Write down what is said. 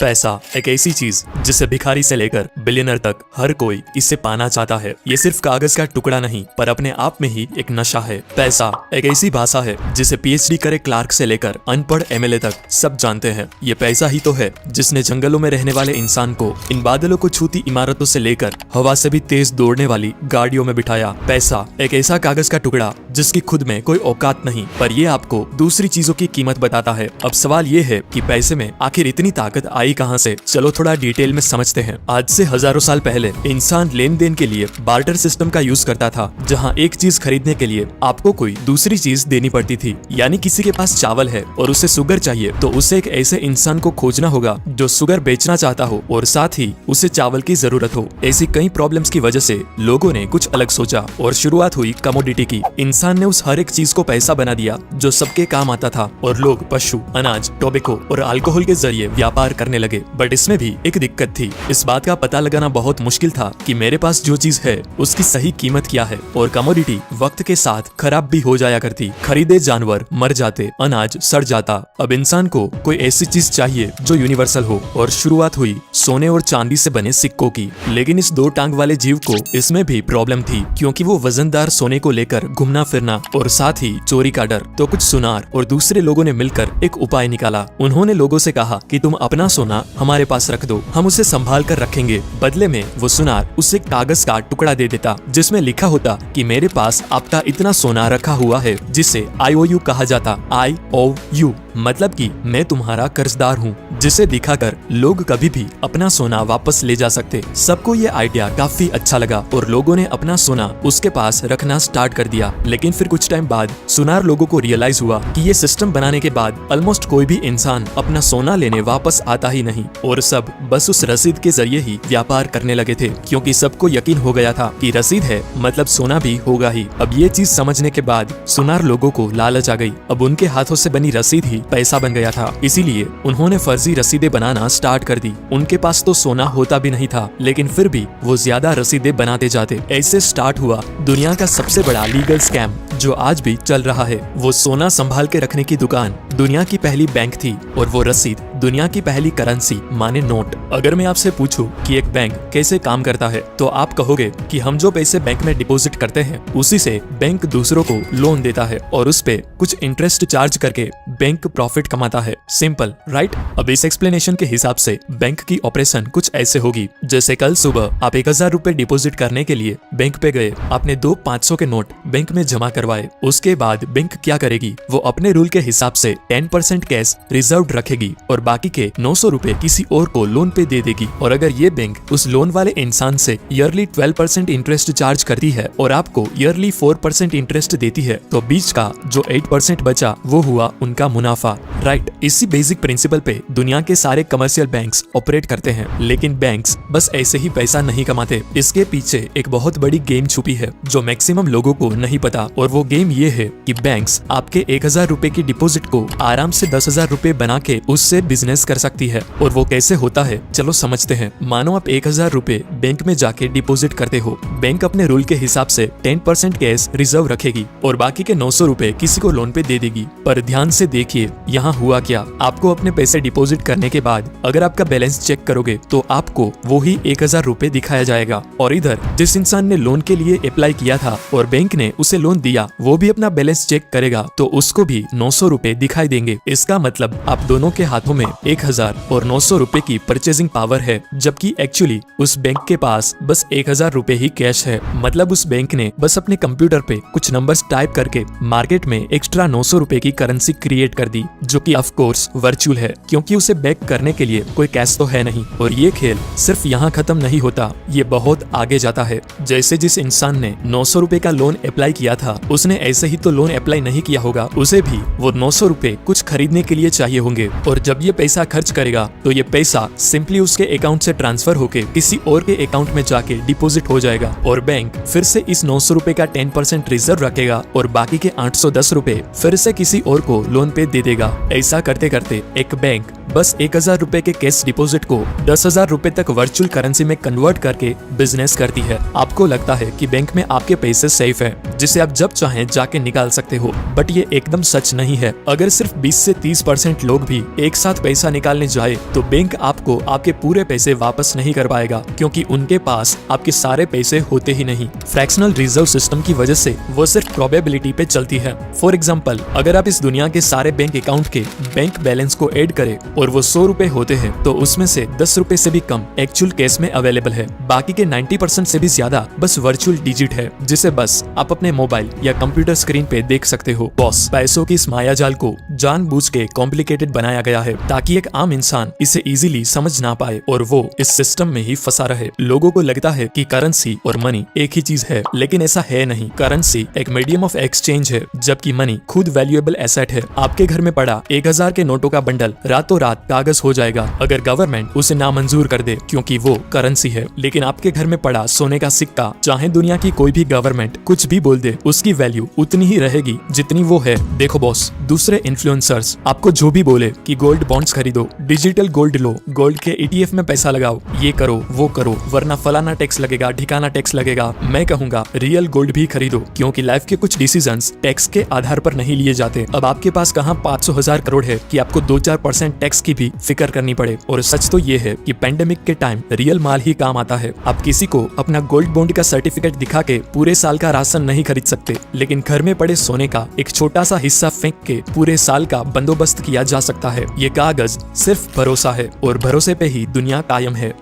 पैसा एक ऐसी चीज जिसे भिखारी से लेकर बिलियनर तक हर कोई इसे पाना चाहता है। ये सिर्फ कागज का टुकड़ा नहीं पर अपने आप में ही एक नशा है। पैसा एक ऐसी भाषा है जिसे पीएचडी करे क्लार्क से लेकर अनपढ़ एमएलए तक सब जानते हैं। ये पैसा ही तो है जिसने जंगलों में रहने वाले इंसान को इन बादलों को छूती इमारतों से लेकर हवा से भी तेज दौड़ने वाली गाड़ियों में बिठाया। पैसा एक ऐसा कागज का टुकड़ा जिसकी खुद में कोई औकात नहीं पर ये आपको दूसरी चीजों की कीमत बताता है। अब सवाल ये है कि पैसे में आखिर इतनी ताकत आई कहां से? चलो थोड़ा डिटेल में समझते हैं। आज से हजारों साल पहले इंसान लेन देन के लिए बार्टर सिस्टम का यूज करता था, जहां एक चीज खरीदने के लिए आपको कोई दूसरी चीज देनी पड़ती थी। यानी किसी के पास चावल है और उसे शुगर चाहिए तो उसे एक ऐसे इंसान को खोजना होगा जो शुगर बेचना चाहता हो और साथ ही उसे चावल की जरूरत हो। ऐसी कई प्रॉब्लम्स की वजह से लोगों ने कुछ अलग सोचा और शुरुआत हुई कमोडिटी की। इंसान ने उस हर एक चीज को पैसा बना दिया जो सबके काम आता था और लोग पशु, अनाज, टोबैको और अल्कोहल के जरिए व्यापार करने लगे। बट इसमें भी एक दिक्कत थी। इस बात का पता लगाना बहुत मुश्किल था कि मेरे पास जो चीज है उसकी सही कीमत क्या है। और कमोडिटी वक्त के साथ खराब भी हो जाया करती। खरीदे जानवर मर जाते, अनाज सड़ जाता। अब इंसान को कोई ऐसी चीज चाहिए जो यूनिवर्सल हो और शुरुआत हुई सोने और चांदी से बने सिक्कों की। लेकिन इस दो टांग वाले जीव को इसमें भी प्रॉब्लम थी, क्योंकि वो वजनदार सोने को लेकर घूमना फिरना और साथ ही चोरी का डर। तो कुछ सुनार और दूसरे लोगों ने मिलकर एक उपाय निकाला। उन्होंने लोगों से कहा कि तुम अपना सोना हमारे पास रख दो, हम उसे संभाल कर रखेंगे। बदले में वो सुनार उसे कागज का टुकड़ा दे देता जिसमें लिखा होता कि मेरे पास आपका इतना सोना रखा हुआ है, जिसे IOU कहा जाता। IOU मतलब कि मैं तुम्हारा कर्जदार हूँ, जिसे दिखाकर लोग कभी भी अपना सोना वापस ले जा सकते। सबको ये आइडिया काफी अच्छा लगा और लोगों ने अपना सोना उसके पास रखना स्टार्ट कर दिया। लेकिन फिर कुछ टाइम बाद सुनार लोगों को रियलाइज हुआ कि ये सिस्टम बनाने के बाद ऑलमोस्ट कोई भी इंसान अपना सोना लेने वापस आता ही नहीं और सब बस उस रसीद के जरिए ही व्यापार करने लगे थे, क्योंकि सबको यकीन हो गया था कि रसीद है मतलब सोना भी होगा ही। अब ये चीज समझने के बाद सुनार लोगों को लालच आ गई। अब उनके हाथों से बनी रसीद ही पैसा बन गया था। इसीलिए उन्होंने फर्जी रसीदें बनाना स्टार्ट कर दी। उनके पास तो सोना होता भी नहीं था, लेकिन फिर भी वो ज्यादा रसीदें बनाते जाते। ऐसे स्टार्ट हुआ दुनिया का सबसे बड़ा लीगल स्कैम जो आज भी चल रहा है। वो सोना संभाल के रखने की दुकान दुनिया की पहली बैंक थी और वो रसीद दुनिया की पहली करेंसी माने नोट। अगर मैं आपसे पूछूं कि एक बैंक कैसे काम करता है तो आप कहोगे कि हम जो पैसे बैंक में डिपॉजिट करते हैं उसी से बैंक दूसरों को लोन देता है और उस पे कुछ इंटरेस्ट चार्ज करके बैंक प्रॉफिट कमाता है। Simple, right? अब इस एक्सप्लेनेशन के हिसाब से बैंक की ऑपरेशन कुछ ऐसे होगी जैसे कल सुबह आप 1000 रुपए डिपॉजिट करने के लिए बैंक पे गए। आपने 2 500 के नोट बैंक में जमा करवाए। उसके बाद बैंक क्या करेगी? वो अपने रूल के हिसाब से 10% कैश रिजर्व रखेगी और बाकी के 900 रुपए किसी और को लोन पे दे देगी। और अगर ये बैंक उस लोन वाले इंसान से ईयरली 12% इंटरेस्ट चार्ज करती है और आपको ईयरली 4% इंटरेस्ट देती है तो बीच का जो 8% बचा वो हुआ उनका मुनाफा, राइट? इसी बेसिक प्रिंसिपल पे दुनिया के सारे कमर्शियल बैंक्स ऑपरेट करते हैं। लेकिन बैंक्स बस ऐसे ही पैसा नहीं कमाते। इसके पीछे एक बहुत बड़ी गेम छुपी है जो मैक्सिमम लोगों को नहीं पता। और वो गेम ये है कि बैंक्स आपके 1000 रुपए की डिपॉजिट को आराम से 10,000 रुपए बना के उससे बिजनेस कर सकती है। और वो कैसे होता है चलो समझते हैं। मानो आप 1000 रुपए बैंक में जाके डिपॉजिट करते हो। बैंक अपने रूल के हिसाब से 10% कैश रिजर्व रखेगी और बाकी के 900 रुपए किसी को लोन पे दे देगी। पर ध्यान से देखिए यहाँ हुआ क्या। आपको अपने पैसे डिपॉजिट करने के बाद अगर आपका बैलेंस चेक करोगे तो आपको वो ही 1000 रुपए दिखाया जाएगा। और इधर जिस इंसान ने लोन के लिए अप्लाई किया था और बैंक ने उसे लोन दिया वो भी अपना बैलेंस चेक करेगा तो उसको भी 900 रुपए दिखाई देंगे। इसका मतलब आप दोनों के हाथों में 1000 और 900 रुपए की परचेजिंग पावर है, जबकि एक्चुअली उस बैंक के पास बस 1000 रुपए ही कैश है। मतलब उस बैंक ने बस अपने कंप्यूटर पे कुछ नंबर्स टाइप करके मार्केट में एक्स्ट्रा 900 रुपए की करेंसी क्रिएट कर दी, जो कि ऑफ कोर्स वर्चुअल है क्योंकि उसे बैक करने के लिए कोई कैश तो है नहीं। और ये खेल सिर्फ यहाँ खत्म नहीं होता, ये बहुत आगे जाता है। जैसे जिस इंसान ने 900 रुपए का लोन अप्लाई किया था उसने ऐसे ही तो लोन अप्लाई नहीं किया होगा, उसे भी वो 900 रुपए कुछ खरीदने के लिए चाहिए होंगे। और जब ये पैसा खर्च करेगा तो ये पैसा सिंपली उसके अकाउंट से ट्रांसफर होके किसी और के अकाउंट में जाके डिपॉजिट हो जाएगा और बैंक फिर से इस 900 रुपए का 10% रिजर्व रखेगा और बाकी के 810 रुपए फिर से किसी और को लोन पे दे देगा। ऐसा करते करते एक बैंक बस 1000 रुपए के कैश डिपॉजिट को 10,000 रुपए तक वर्चुअल करेंसी में कन्वर्ट करके बिजनेस करती है। आपको लगता है कि बैंक में आपके पैसे सेफ है, जिसे आप जब चाहें जाके निकाल सकते हो, बट ये एकदम सच नहीं है। अगर सिर्फ 20 से 30% लोग भी एक साथ पैसा निकालने जाए तो बैंक आपको आपके पूरे पैसे वापस नहीं कर पाएगा, क्योंकि उनके पास आपके सारे पैसे होते ही नहीं। फ्रैक्शनल रिजर्व सिस्टम की वजह से वो सिर्फ प्रोबेबिलिटी पे चलती है। फॉर एग्जाम्पल, अगर आप इस दुनिया के सारे बैंक अकाउंट के बैंक बैलेंस को ऐड करें और वो 100 रुपए होते हैं, तो उसमें से 10 रुपए से भी कम एक्चुअल कैश में अवेलेबल है। बाकी के 90% से भी ज्यादा बस वर्चुअल डिजिट है, जिसे बस आप अपने मोबाइल या कंप्यूटर स्क्रीन पे देख सकते हो। बॉस, पैसों की इस मायाजाल को जानबूझ के कॉम्प्लिकेटेड बनाया गया है ताकि एक आम इंसान इसे इजीली समझ ना पाए और वो इस सिस्टम में ही फंसा रहे। लोगों को लगता है कि करेंसी और मनी एक ही चीज है, लेकिन ऐसा है नहीं। करेंसी एक मीडियम ऑफ एक्सचेंज है, जबकि मनी खुद वैल्यूएबल एसेट है। आपके घर में पड़ा 1000 के नोटों का बंडल रातों रात कागज हो जाएगा अगर गवर्नमेंट उसे नामंजूर कर दे, क्योंकि वो करेंसी है। लेकिन आपके घर में पड़ा सोने का सिक्का, चाहे दुनिया की कोई भी गवर्नमेंट कुछ भी बोल दे, उसकी वैल्यू उतनी ही रहेगी जितनी वो है। देखो बॉस, दूसरे इन्फ्लुएंसर्स आपको जो भी बोले कि गोल्ड बॉन्ड्स खरीदो, डिजिटल गोल्ड लो, गोल्ड के ETF में पैसा लगाओ, ये करो वो करो, वरना फलाना टैक्स लगेगा, ठिकाना टैक्स लगेगा, मैं कहूंगा रियल गोल्ड भी खरीदो, क्योंकि लाइफ के कुछ डिसीजंस टैक्स के आधार पर नहीं लिए जाते। अब आपके पास कहां 500,000 करोड़ है कि आपको 2-4% टैक्स की भी फिक्र करनी पड़े। और सच तो ये है कि पेंडेमिक के टाइम रियल माल ही काम आता है। आप किसी को अपना गोल्ड बॉन्ड का सर्टिफिकेट दिखा के पूरे साल का राशन नहीं खरीद सकते, लेकिन घर में पड़े सोने का एक छोटा सा हिस्सा फेंक के पूरे साल का बंदोबस्त किया जा सकता है। ये कागज सिर्फ भरोसा है और भरोसे पे ही दुनिया कायम है।